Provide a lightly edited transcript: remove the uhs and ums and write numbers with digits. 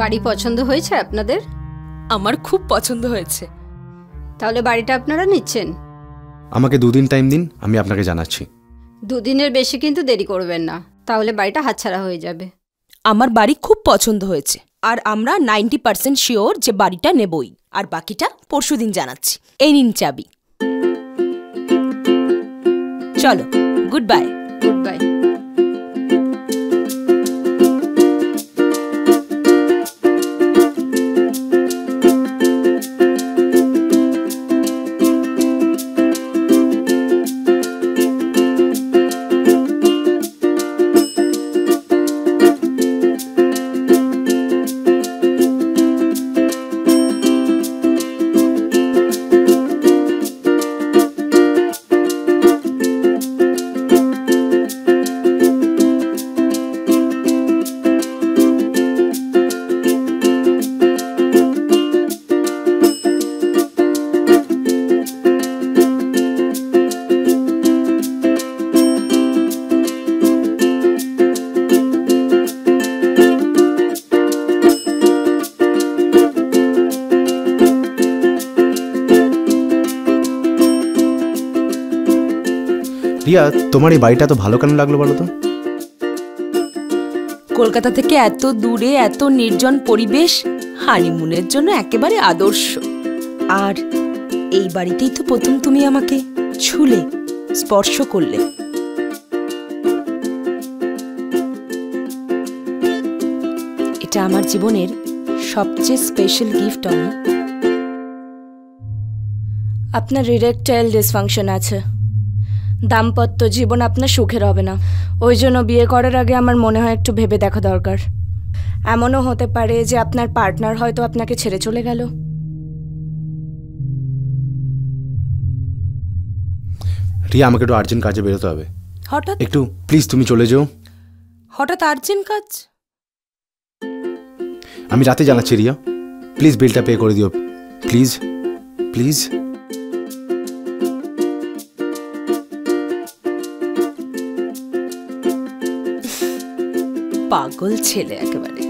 বাড়ি পছন্দ হয়েছে আপনাদের? আমার খুব পছন্দ হয়েছে। তাহলে বাড়িটা আপনারা নিচ্ছেন? আমাকে 2 দিন টাইম দিন, আমি আপনাকে জানাচ্ছি। 2 দিনের বেশি কিন্তু দেরি করবেন না, তাহলে বাড়িটা হাতছাড়া হয়ে যাবে। আমার বাড়ি খুব পছন্দ হয়েছে, আর আমরা 90% শিওর যে বাড়িটা নেবই, আর বাকিটা পরশুদিন জানাচ্ছি। এই নিন চাবি। চলো, good bye. Good bye. Riya, তোমার এই বাড়িটা তো ভালো কেন লাগলো বলো তো? কলকাতা থেকে এত দূরে, এত নির্জন পরিবেশ হানিমুনের জন্য একেবারে আদর্শ। আর এই বাড়িতেই তো প্রথম তুমি আমাকে ছুলে, স্পর্শ করলে। এটা আমার জীবনের সবচেয়ে স্পেশাল গিফট। আপনার ইরেকটাইল ডিসফাংশন আছে, দাম্পত্য জীবন আপনার সুখের হবে না। ওই জন্য বিয়ে করার আগে আমার মনে হয় একটু ভেবে দেখা দরকার। এমনও হতে পারে যে আপনার পার্টনার হয়তো আপনাকে ছেড়ে চলে গেল। রিয়া, আমাকে একটু আর্জেন্ট কাজে বেরোতে হবে। হঠাৎ? একটু প্লিজ তুমি চলে যাও। হঠাৎ আর্জেন্ট কাজ? আমি রাতে জানাচ্ছি রিয়া, প্লিজ বিলটা পে করে দিও, প্লিজ প্লিজ। পাগল ছেলে একেবারে।